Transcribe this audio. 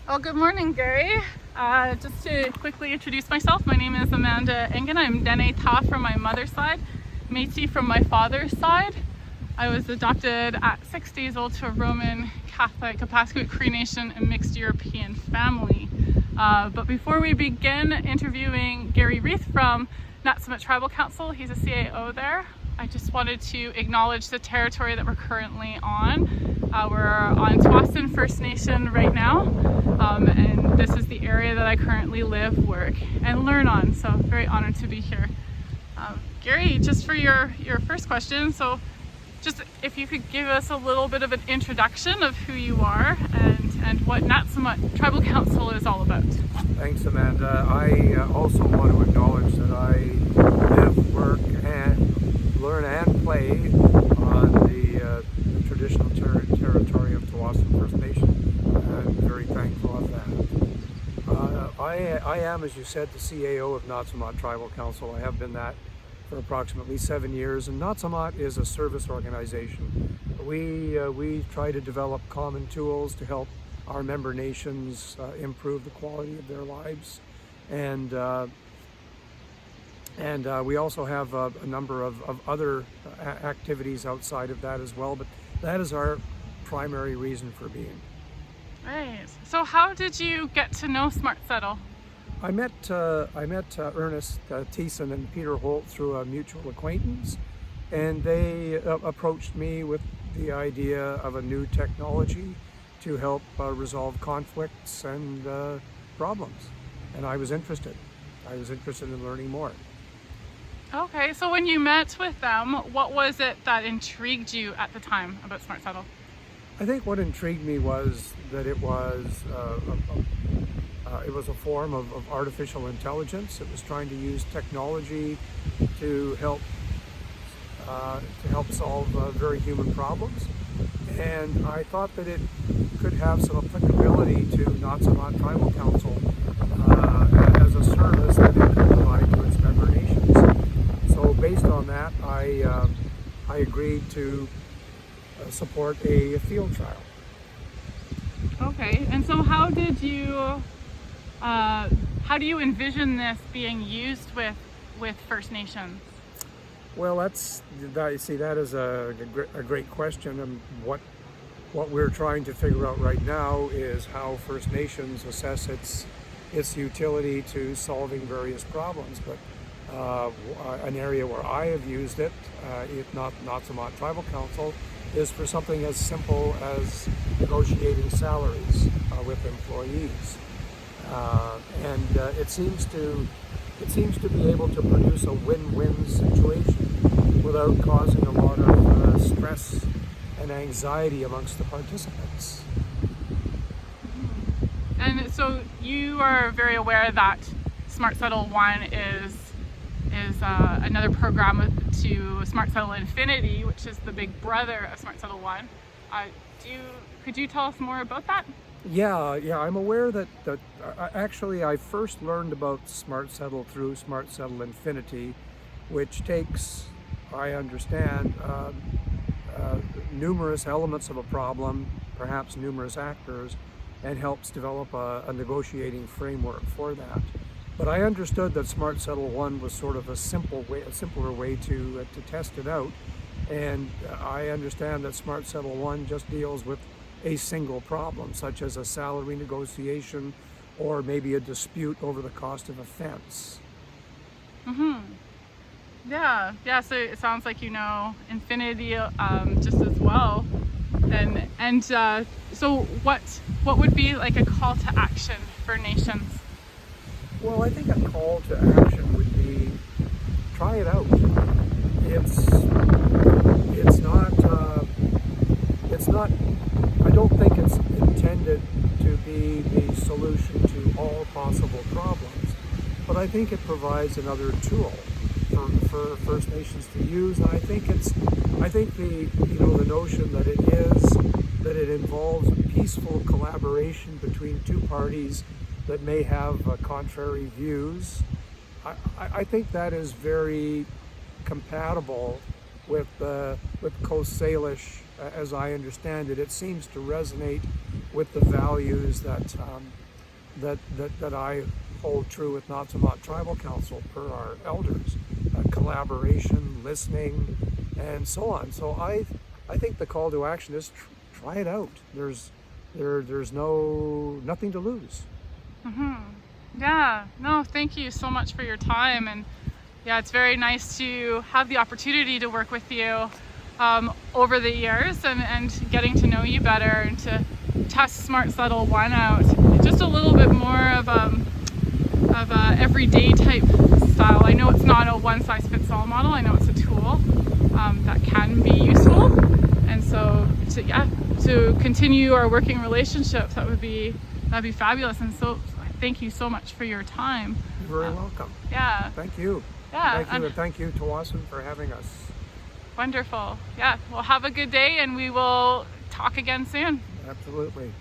Well, good morning, Gary. Just to quickly introduce myself, my name is Amanda Engen. I'm Dene Ta from my mother's side, Métis from my father's side. I was adopted at 6 days old to a Roman Catholic Apasquit Cree Nation and mixed European family. But before we begin interviewing Gary Reith from Naut'sa Tribal Council, he's a CAO there, I just wanted to acknowledge the territory that we're currently on. We're on Tsawwassen First Nation right now, and this is the area that I currently live, work, and learn on, so very honored to be here. Gary, just for your first question, so just if you could give us a little bit of an introduction of who you are and what Naut'sa Tribal Council is all about. Thanks, Amanda. I also want to acknowledge that I live, work, and learn and play on the traditional territory of Tsawwassen First Nation. I'm very thankful of that. I am, as you said, the CAO of Naut'sa Tribal Council. I have been that for approximately 7 years, and Naut'sa is a service organization. We try to develop common tools to help our member nations improve the quality of their lives, and we also have a number of other activities outside of that as well, but that is our primary reason for being. Right. So how did you get to know Smart Settle? I met Ernest Thiessen and Peter Holt through a mutual acquaintance, and they approached me with the idea of a new technology to help resolve conflicts and problems, and I was interested. I was interested in learning more. Okay, so when you met with them, what was it that intrigued you at the time about Smart Settle? I think what intrigued me was that it was a form of artificial intelligence. It was trying to use technology to help solve very human problems, and I thought that it could have some applicability to Naut'sa Tribal Council as a service that it could provide to its member nations. So based on that, I agreed to support a field trial. Okay, and so how do you envision this being used with First Nations? Well, that is a great question, and what we're trying to figure out right now is how First Nations assess its utility to solving various problems. But an area where I have used it, if not Naut'sa Tribal Council, is for something as simple as negotiating salaries with employees, and it seems to be able to produce a win-win situation without causing a lot of stress and anxiety amongst the participants. And so you are very aware that Smart Settle 1 is another program to Smart Settle Infinity, which is the big brother of Smart Settle 1. Could you tell us more about that? Yeah, I'm aware that actually I first learned about Smart Settle through Smart Settle Infinity, which takes, I understand, numerous elements of a problem, perhaps numerous actors, and helps develop a negotiating framework for that. But I understood that Smart Settle 1 was sort of a simpler way to test it out, and I understand that Smart Settle 1 just deals with a single problem, such as a salary negotiation or maybe a dispute over the cost of a fence. Yeah. So it sounds like you know Infinity just as well. And so what would be like a call to action for nations? Well, I think a call to action would be try it out. It's not. I don't think it's intended to be the solution to all possible problems, but I think it provides another tool for First Nations to use. And I think the notion that it involves peaceful collaboration between two parties that may have contrary views. I think that is very compatible with Coast Salish, as I understand it. It seems to resonate with the values that that I hold true with Naut'sa Tribal Council per our elders, collaboration, listening, and so on. So I think the call to action is try it out. There's nothing to lose. Yeah, no, thank you so much for your time. And yeah, it's very nice to have the opportunity to work with you over the years and getting to know you better and to test Smart Settle 1 out. Just a little bit more of a everyday type style. I know it's not a one-size-fits-all model. I know it's a tool that can be useful. And so to continue our working relationship, that'd be fabulous. And so thank you so much for your time. You're very welcome. Yeah. Thank you. Yeah. Thank you, and thank you to Tawasin for having us. Wonderful. Yeah. Well, have a good day, and we will talk again soon. Absolutely.